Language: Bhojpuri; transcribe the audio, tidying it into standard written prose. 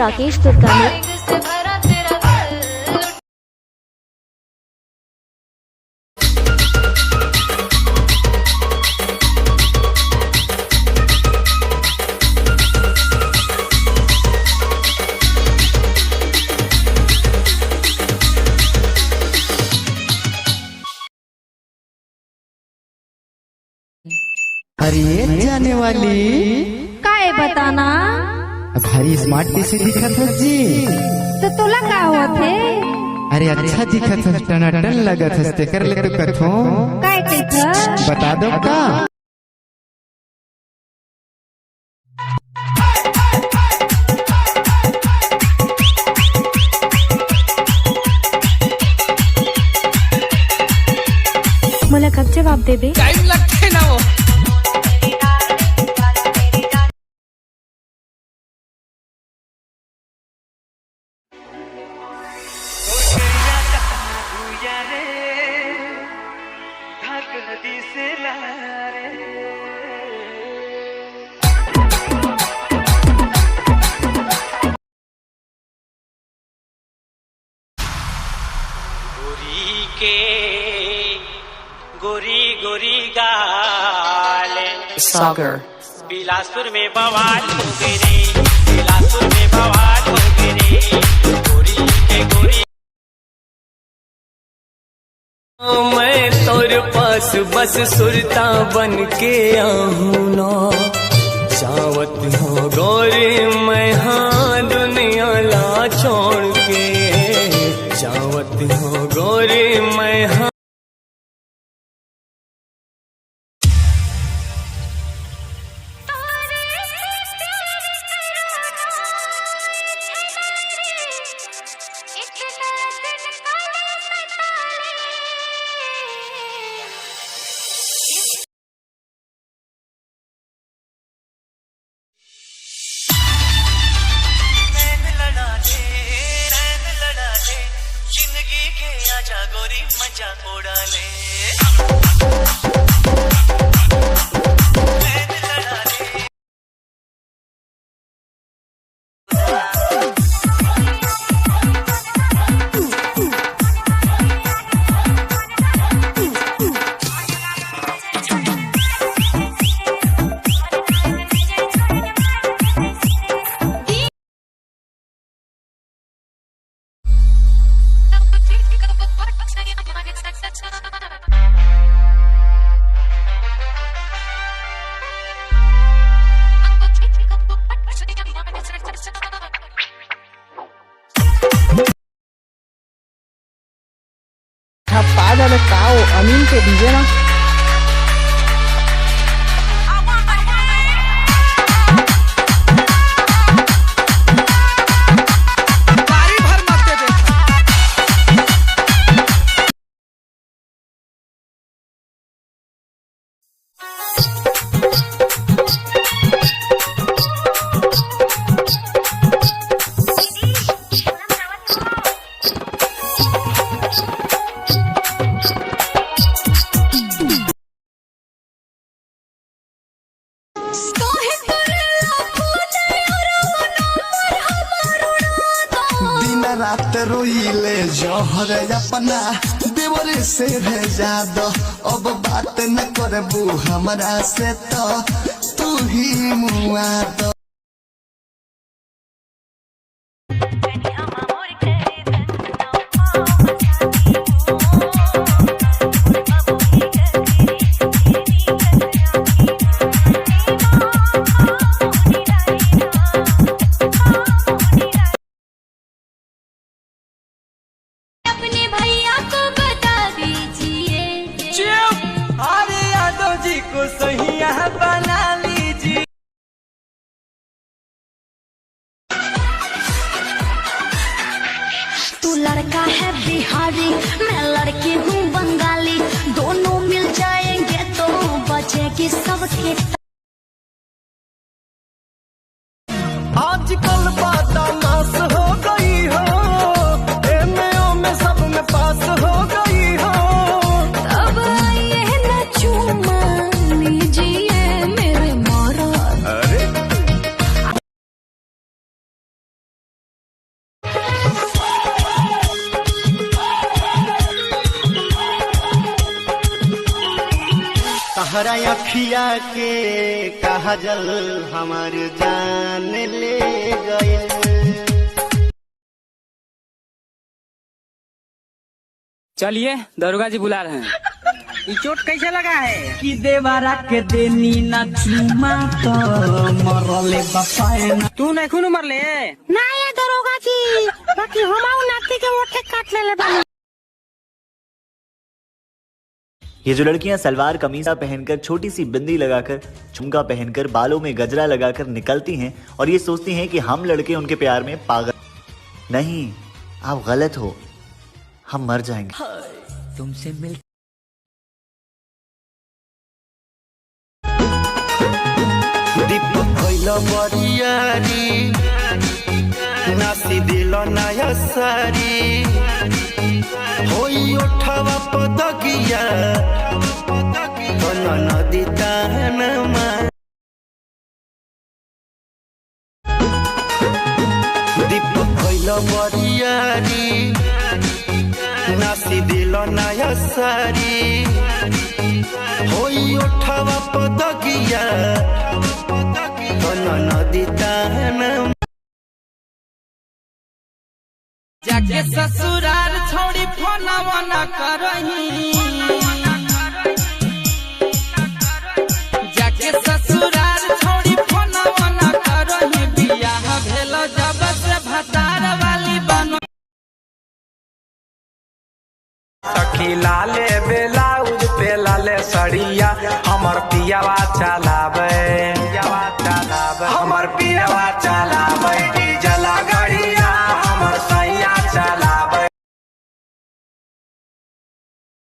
राकेश तुर्कानी। अरे जाने वाली का है बताना। भारी स्मार्ट कैसे दिखत हो जी? तो तोला का होथे? अरे अच्छा दिखत हो, टनाटन लगत है, तेकर ले तो कथो काय कहत बता दो का। मोला कब जवाब देबे? टाइम लगते ना वो। गोरी गोरी गाले सागर बिलासपुर में बवाल हो गए रे, बिलासपुर में बवाल हो गए रे, गोरी के गोरी। मैं तोर पास बस सुरता बन के आहूं ना, चावत हो गोरी मैं हाँ दुनिया ला छोड़ के, चावत हो गोरी मैं हाँ। जिंदगी के आजा गोरी मजा उड़ा ले। पागल काओ अमीन के दीजिए ना। रात रोइले जहर अपना देवरे से भेजा दो, अब बात न करबू हमरा से तो तू ही मुआ दो। को सहिया बना लीजिए। तू लड़का है बिहारी, मैं लड़की हूँ बंगाली, दोनों मिल जाएंगे तो बचेगी सबके। आजकल बात तहरा अखिया के काजल हमार जान ले गए। चलिए दरोगा जी बुला रहे हैं। ये चोट कैसे लगा है? कि देवारा के देनी ना चुमा तो मरले बापाए ना। तू नहीं खून मर ले ना ये दरोगा जी, बाकी हमाऊ नाती के ओठे काट ले बानी। ये जो लड़कियां सलवार कमीजा पहनकर, छोटी सी बिंदी लगाकर, झुमका पहनकर, बालों में गजरा लगाकर निकलती हैं और ये सोचती हैं कि हम लड़के उनके प्यार में पागल। नहीं, आप गलत हो, हम मर जाएंगे। तुमसे मिल दीपक भइल बरियारी, नासी दिल नया सारी, होई ओठवा पदकिया नदी तानमा। दीपक भइल बरियारी, नासी दिल नया सारी, होई ओठवा पदकिया नदी तानमा। जाके ससुराल छोड़ी फोनवा न करही, जाके ससुराल छोड़ी फोनवा न करही, बियाह भेल जब से भतार वाली बनो। सखी लाले ब्लाउज पे लाले सड़िया, हमर पियावा चलावे, हमर पियावा चला